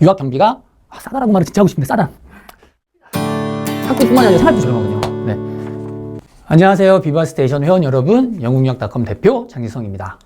유학 경비가 싸다라고 말을 진짜 하고 싶은데 싸다. 학비뿐만 아니라 생활비 저렴하거든요. 네. 안녕하세요. 비바스테이션 회원 여러분, 영국유학.com 대표 장지성입니다.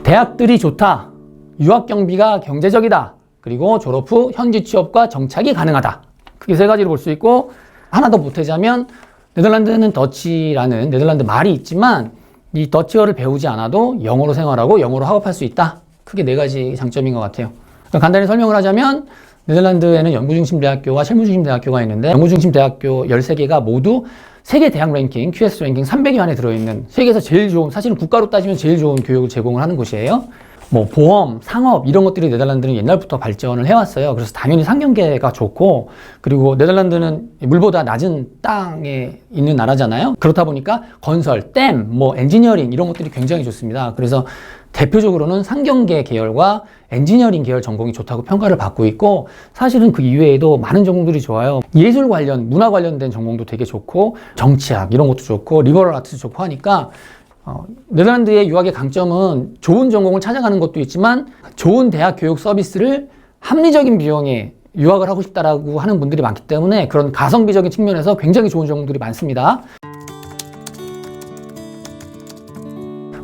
대학들이 좋다. 유학 경비가 경제적이다. 그리고 졸업 후 현지 취업과 정착이 가능하다. 크게 세 가지로 볼 수 있고, 하나 더 보태자면 네덜란드는 더치라는 네덜란드 말이 있지만 이 더치어를 배우지 않아도 영어로 생활하고 영어로 학업할 수 있다. 크게 네 가지 장점인 것 같아요. 간단히 설명을 하자면 네덜란드에는 연구중심 대학교와 실무중심 대학교가 있는데, 연구중심 대학교 13개가 모두 세계 대학 랭킹, QS 랭킹 300위 안에 들어있는 세계에서 제일 좋은, 사실은 국가로 따지면 제일 좋은 교육을 제공을 하는 곳이에요. 뭐 보험, 상업 이런 것들이 네덜란드는 옛날부터 발전을 해왔어요. 그래서 당연히 상경계가 좋고, 그리고 네덜란드는 물보다 낮은 땅에 있는 나라잖아요. 그렇다 보니까 건설, 댐, 뭐 엔지니어링 이런 것들이 굉장히 좋습니다. 그래서 대표적으로는 상경계 계열과 엔지니어링 계열 전공이 좋다고 평가를 받고 있고, 사실은 그 이외에도 많은 전공들이 좋아요. 예술 관련, 문화 관련된 전공도 되게 좋고, 정치학 이런 것도 좋고, 리버럴 아트도 좋고 하니까 네덜란드의 유학의 강점은 좋은 전공을 찾아가는 것도 있지만 좋은 대학 교육 서비스를 합리적인 비용에 유학을 하고 싶다라고 하는 분들이 많기 때문에 그런 가성비적인 측면에서 굉장히 좋은 전공들이 많습니다.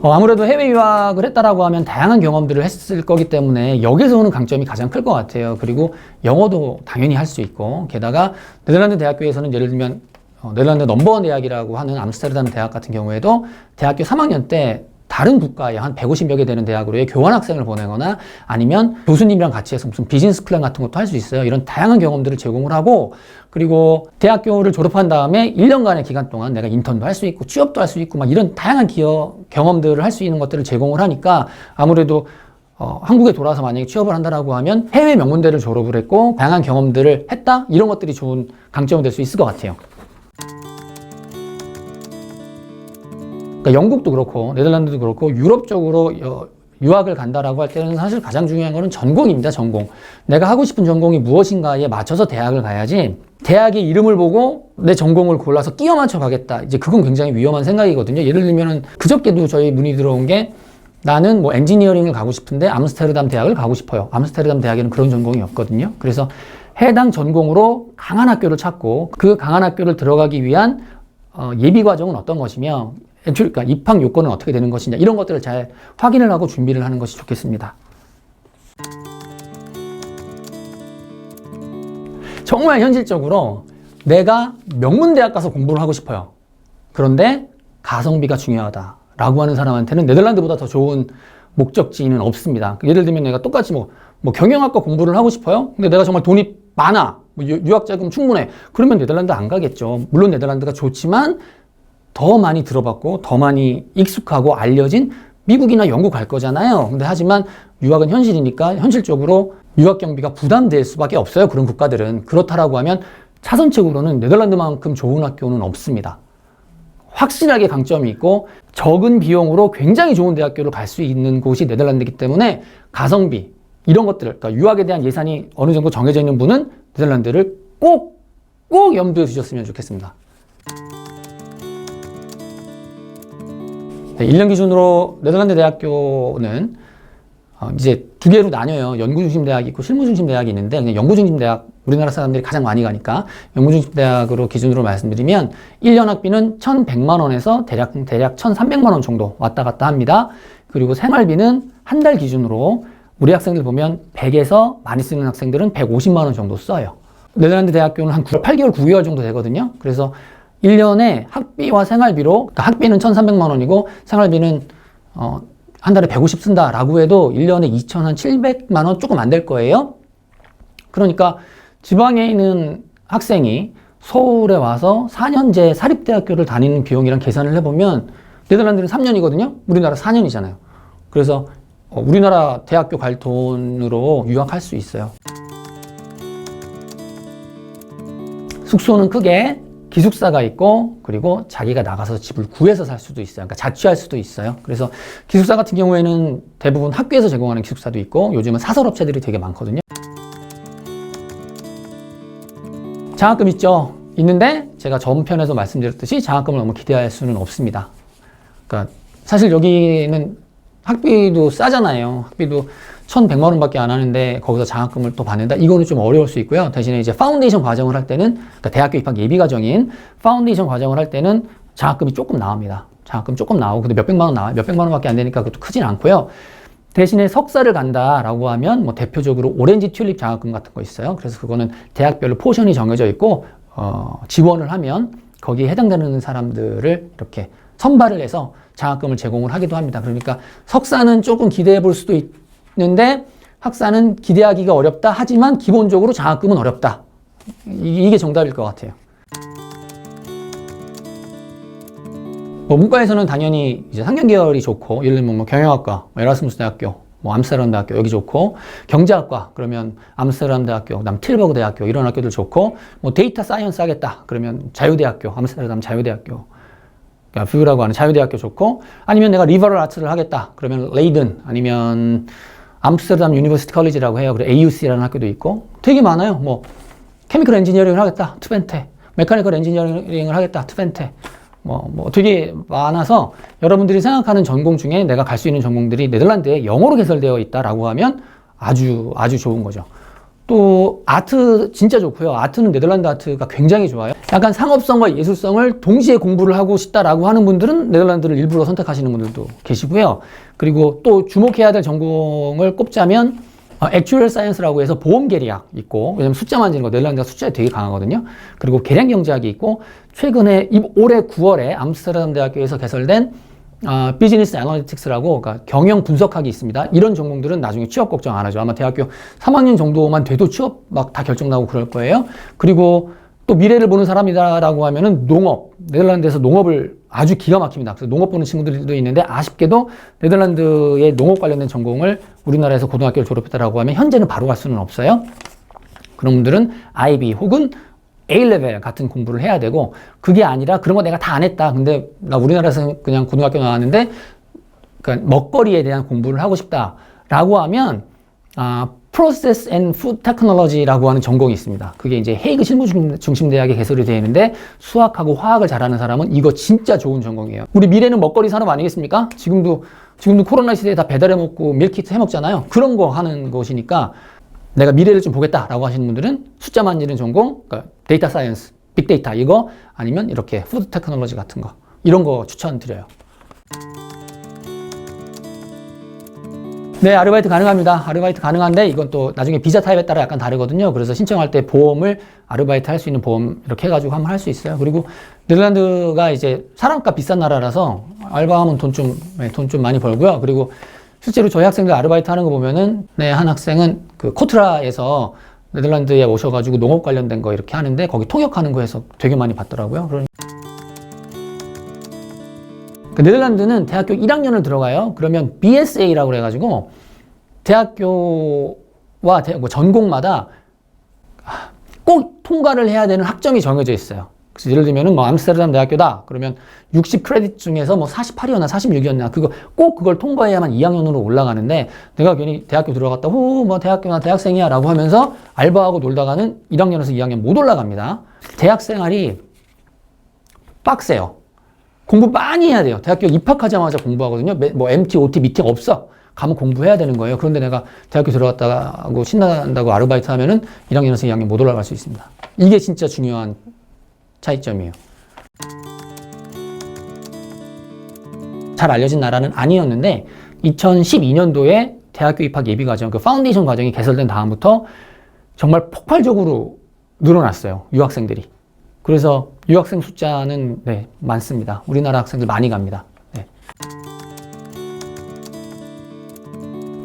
아무래도 해외 유학을 했다라고 하면 다양한 경험들을 했을 거기 때문에 여기서 오는 강점이 가장 클 것 같아요. 그리고 영어도 당연히 할 수 있고, 게다가 네덜란드 대학교에서는 예를 들면 네덜란드 넘버원 대학이라고 하는 암스테르담 대학 같은 경우에도 대학교 3학년 때 다른 국가에 한 150여 개 되는 대학으로의 교환학생을 보내거나 아니면 교수님이랑 같이 해서 무슨 비즈니스 클래스 같은 것도 할 수 있어요. 이런 다양한 경험들을 제공을 하고, 그리고 대학교를 졸업한 다음에 1년간의 기간 동안 내가 인턴도 할 수 있고 취업도 할 수 있고 막 이런 다양한 경험들을 할 수 있는 것들을 제공을 하니까 아무래도 한국에 돌아와서 만약에 취업을 한다라고 하면 해외 명문대를 졸업을 했고 다양한 경험들을 했다? 이런 것들이 좋은 강점이 될 수 있을 것 같아요. 그러니까 영국도 그렇고 네덜란드도 그렇고 유럽 쪽으로 유학을 간다라고 할 때는 사실 가장 중요한 거는 전공입니다. 전공. 내가 하고 싶은 전공이 무엇인가에 맞춰서 대학을 가야지, 대학의 이름을 보고 내 전공을 골라서 끼워 맞춰 가겠다. 이제 그건 굉장히 위험한 생각이거든요. 예를 들면은 그저께도 저희 문의 들어온 게, 나는 뭐 엔지니어링을 가고 싶은데 암스테르담 대학을 가고 싶어요. 암스테르담 대학에는 그런 전공이 없거든요. 그래서 해당 전공으로 강한 학교를 찾고 그 강한 학교를 들어가기 위한 예비 과정은 어떤 것이며, 그러니까 입학 요건은 어떻게 되는 것이냐, 이런 것들을 잘 확인을 하고 준비를 하는 것이 좋겠습니다. 정말 현실적으로 내가 명문대학 가서 공부를 하고 싶어요. 그런데 가성비가 중요하다라고 하는 사람한테는 네덜란드보다 더 좋은 목적지는 없습니다. 예를 들면 내가 똑같이 뭐 경영학과 공부를 하고 싶어요. 근데 내가 정말 돈이 많아. 유학 자금 충분해. 그러면 네덜란드 안 가겠죠. 물론 네덜란드가 좋지만 더 많이 들어봤고 더 많이 익숙하고 알려진 미국이나 영국 갈 거잖아요. 근데 하지만 유학은 현실이니까 현실적으로 유학 경비가 부담될 수밖에 없어요. 그런 국가들은. 그렇다라고 하면 차선책으로는 네덜란드만큼 좋은 학교는 없습니다. 확실하게 강점이 있고 적은 비용으로 굉장히 좋은 대학교를 갈 수 있는 곳이 네덜란드이기 때문에 가성비 이런 것들을, 그러니까 유학에 대한 예산이 어느 정도 정해져 있는 분은 네덜란드를 꼭 염두에 두셨으면 좋겠습니다. 1년 기준으로 네덜란드 대학교는 이제 두 개로 나뉘어요. 연구중심 대학이 있고 실무중심 대학이 있는데, 그냥 연구중심 대학, 우리나라 사람들이 가장 많이 가니까 연구중심 대학으로 기준으로 말씀드리면 1년 학비는 1,100만 원에서 대략 1,300만 원 정도 왔다 갔다 합니다. 그리고 생활비는 한 달 기준으로 우리 학생들 보면 100에서 많이 쓰는 학생들은 150만 원 정도 써요. 네덜란드 대학교는 한 8개월, 9개월 정도 되거든요. 그래서 1년에 학비와 생활비로, 그러니까 학비는 1,300만 원이고 생활비는 한 달에 150 쓴다라고 해도 1년에 2,700만 원 조금 안 될 거예요. 그러니까 지방에 있는 학생이 서울에 와서 4년제 사립대학교를 다니는 비용이랑 계산을 해보면 네덜란드는 3년이거든요. 우리나라 4년이잖아요. 그래서 우리나라 대학교 갈 돈으로 유학할 수 있어요. 숙소는 크게 기숙사가 있고, 그리고 자기가 나가서 집을 구해서 살 수도 있어요. 그러니까 자취할 수도 있어요. 그래서 기숙사 같은 경우에는 대부분 학교에서 제공하는 기숙사도 있고, 요즘은 사설업체들이 되게 많거든요. 장학금 있죠? 있는데 제가 전편에서 말씀드렸듯이 장학금을 너무 기대할 수는 없습니다. 그러니까 사실 여기는 학비도 싸잖아요. 학비도 1,100만 원밖에 안 하는데 거기서 장학금을 또 받는다? 이거는 좀 어려울 수 있고요. 대신에 이제 파운데이션 과정을 할 때는, 그러니까 대학교 입학 예비 과정인 파운데이션 과정을 할 때는 장학금이 조금 나옵니다. 장학금 조금 나오고, 근데 몇백만 원 나와요. 몇백만 원밖에 안 되니까 그것도 크진 않고요. 대신에 석사를 간다라고 하면 뭐 대표적으로 오렌지 튤립 장학금 같은 거 있어요. 그래서 그거는 대학별로 포션이 정해져 있고, 지원을 하면 거기에 해당되는 사람들을 이렇게 선발을 해서 장학금을 제공을 하기도 합니다. 그러니까 석사는 조금 기대해 볼 수도 있는데 학사는 기대하기가 어렵다. 하지만 기본적으로 장학금은 어렵다. 이게 정답일 것 같아요. 뭐 문과에서는 당연히 이제 상경계열이 좋고, 예를 들면 뭐 경영학과, 에라스무스 대학교, 뭐 암스테르담 대학교 여기 좋고, 경제학과 그러면 암스테르담 대학교, 그다음 틸버그 대학교 이런 학교들 좋고, 뭐 데이터 사이언스 하겠다 그러면 자유대학교, 암스테르담 자유대학교, 그러니까 뷰라고 하는 자유대학교 좋고, 아니면 내가 리버럴 아트를 하겠다 그러면 레이든, 아니면 암스테르담 유니버시티 컬리지라고 해요. 그리고 AUC라는 학교도 있고 되게 많아요. 뭐 케미컬 엔지니어링을 하겠다 투벤테, 메카니컬 엔지니어링을 하겠다 투벤테, 뭐 되게 많아서 여러분들이 생각하는 전공 중에 내가 갈 수 있는 전공들이 네덜란드에 영어로 개설되어 있다라고 하면 아주 좋은 거죠. 또 아트 진짜 좋고요. 아트는 네덜란드 아트가 굉장히 좋아요. 약간 상업성과 예술성을 동시에 공부를 하고 싶다라고 하는 분들은 네덜란드를 일부러 선택하시는 분들도 계시고요. 그리고 또 주목해야 될 전공을 꼽자면 액츄얼 사이언스라고 해서 보험 계리학 있고, 왜냐면 숫자 만지는 거 네덜란드가 숫자에 되게 강하거든요. 그리고 계량 경제학이 있고, 최근에 올해 9월에 암스테르담 대학교에서 개설된 비즈니스 애널리틱스라고, 그러니까 경영 분석학이 있습니다. 이런 전공들은 나중에 취업 걱정 안 하죠. 아마 대학교 3학년 정도만 돼도 취업 막 다 결정나고 그럴 거예요. 그리고 또 미래를 보는 사람이다라고 하면은 농업, 네덜란드에서 농업을 아주 기가 막힙니다. 그래서 농업 보는 친구들도 있는데, 아쉽게도 네덜란드의 농업 관련된 전공을 우리나라에서 고등학교를 졸업했다라고 하면 현재는 바로 갈 수는 없어요. 그런 분들은 IB 혹은 A-레벨 같은 공부를 해야 되고, 그게 아니라 그런 거 내가 다 안 했다. 근데 나 우리나라에서 그냥 고등학교 나왔는데 그러니까 먹거리에 대한 공부를 하고 싶다라고 하면 Process and Food Technology라고 하는 전공이 있습니다. 그게 이제 헤이그 실무중심대학에 개설이 되어 있는데, 수학하고 화학을 잘하는 사람은 이거 진짜 좋은 전공이에요. 우리 미래는 먹거리 산업 아니겠습니까? 지금도 코로나 시대에 다 배달해 먹고 밀키트 해 먹잖아요. 그런 거 하는 것이니까 내가 미래를 좀 보겠다라고 하시는 분들은 숫자 만지는 전공, 그러니까 데이터 사이언스, 빅데이터 이거, 아니면 이렇게 푸드 테크놀로지 같은 거, 이런 거 추천드려요. 네, 아르바이트 가능합니다. 아르바이트 가능한데 이건 또 나중에 비자 타입에 따라 약간 다르거든요. 그래서 신청할 때 보험을 아르바이트 할 수 있는 보험 이렇게 해가지고 한번 할 수 있어요. 그리고 네덜란드가 이제 사람값 비싼 나라라서 알바하면 돈 좀 많이 벌고요. 그리고 실제로 저희 학생들 아르바이트 하는 거 보면은, 한 학생은 그 코트라에서 네덜란드에 오셔가지고 농업 관련된 거 이렇게 하는데 거기 통역하는 거에서 되게 많이 받더라고요. 네덜란드는 대학교 1학년을 들어가요. 그러면 BSA라고 그래가지고 대학교와 전공마다 꼭 통과를 해야 되는 학점이 정해져 있어요. 그래서 예를 들면은 뭐 암스테르담 대학교다. 그러면 60 크레딧 중에서 뭐 48이었나 46이었나 그걸 통과해야만 2학년으로 올라가는데, 내가 괜히 대학교 들어갔다 뭐 대학교나 대학생이야 라고 하면서 알바하고 놀다가는 1학년에서 2학년 못 올라갑니다. 대학 생활이 빡세요. 공부 많이 해야 돼요. 대학교 입학하자마자 공부하거든요. 뭐 MT, OT 미팅 없어. 가면 공부해야 되는 거예요. 그런데 내가 대학교 들어갔다고 신난다고 아르바이트 하면은 1학년에서 2학년 못 올라갈 수 있습니다. 이게 진짜 중요한 차이점이에요. 잘 알려진 나라는 아니었는데 2012년도에 대학교 입학 예비 과정, 그 파운데이션 과정이 개설된 다음부터 정말 폭발적으로 늘어났어요. 유학생들이. 그래서 유학생 숫자는 많습니다. 우리나라 학생들 많이 갑니다. 네.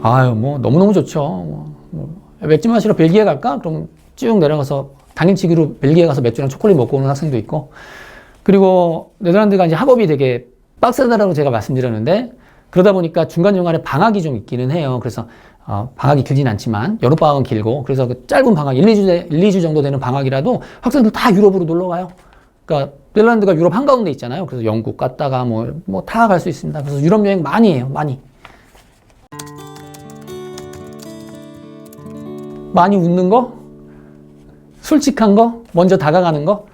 아유, 뭐 너무너무 좋죠. 맥주 마시러 벨기에 갈까? 그럼 쭉 내려가서 당일치기로 벨기에 가서 맥주랑 초콜릿 먹고 오는 학생도 있고, 그리고 네덜란드가 이제 학업이 되게 빡세다라고 제가 말씀드렸는데, 그러다 보니까 중간중간에 방학이 좀 있기는 해요. 그래서 방학이 길진 않지만 여름방학은 길고, 그래서 그 짧은 방학 1-2주 정도 되는 방학이라도 학생들 다 유럽으로 놀러 가요. 그러니까 네덜란드가 유럽 한가운데 있잖아요. 그래서 영국 갔다가 뭐 다 갈 수 있습니다. 그래서 유럽 여행 많이 해요. 많이 웃는 거, 솔직한 거, 먼저 다가가는 거.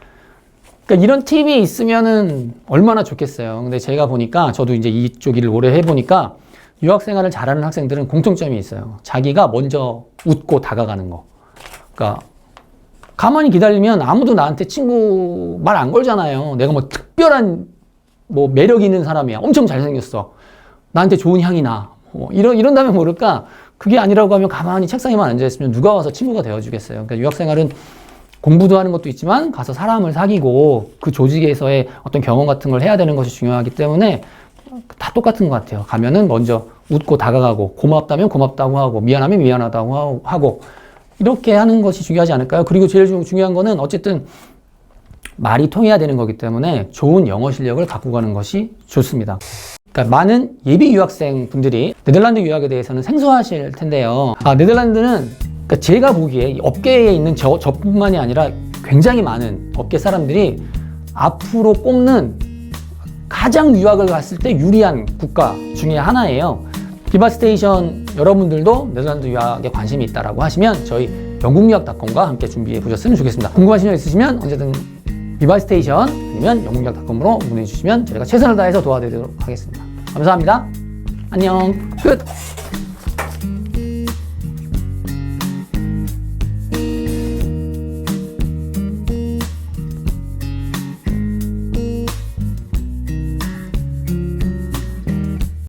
그러니까 이런 팁이 있으면은 얼마나 좋겠어요. 근데 제가 보니까, 저도 이제 이쪽 일을 오래 해보니까 유학 생활을 잘하는 학생들은 공통점이 있어요. 자기가 먼저 웃고 다가가는 거. 그러니까 가만히 기다리면 아무도 나한테 친구 말 안 걸잖아요. 내가 뭐 특별한 뭐 매력 있는 사람이야. 엄청 잘생겼어. 나한테 좋은 향이 나. 이런다면 모를까? 그게 아니라고 하면 가만히 책상에만 앉아있으면 누가 와서 친구가 되어주겠어요. 그러니까 유학생활은 공부도 하는 것도 있지만 가서 사람을 사귀고 그 조직에서의 어떤 경험 같은 걸 해야 되는 것이 중요하기 때문에 다 똑같은 것 같아요. 가면은 먼저 웃고 다가가고 고맙다면 고맙다고 하고 미안하면 미안하다고 하고 이렇게 하는 것이 중요하지 않을까요? 그리고 제일 중요한 거는 어쨌든 말이 통해야 되는 거기 때문에 좋은 영어 실력을 갖고 가는 것이 좋습니다. 그러니까 많은 예비 유학생 분들이 네덜란드 유학에 대해서는 생소하실 텐데요. 네덜란드는 그러니까 제가 보기에 업계에 있는 저뿐만이 아니라 굉장히 많은 업계 사람들이 앞으로 꼽는 가장 유학을 갔을 때 유리한 국가 중에 하나예요. 비바스테이션 여러분들도 네덜란드 유학에 관심이 있다라고 하시면 저희 영국유학닷컴과 함께 준비해 보셨으면 좋겠습니다. 궁금하신 점 있으시면 언제든 비바스테이션 아니면 영국유학닷컴으로 문의해 주시면 저희가 최선을 다해서 도와드리도록 하겠습니다. 감사합니다. 안녕. 끝.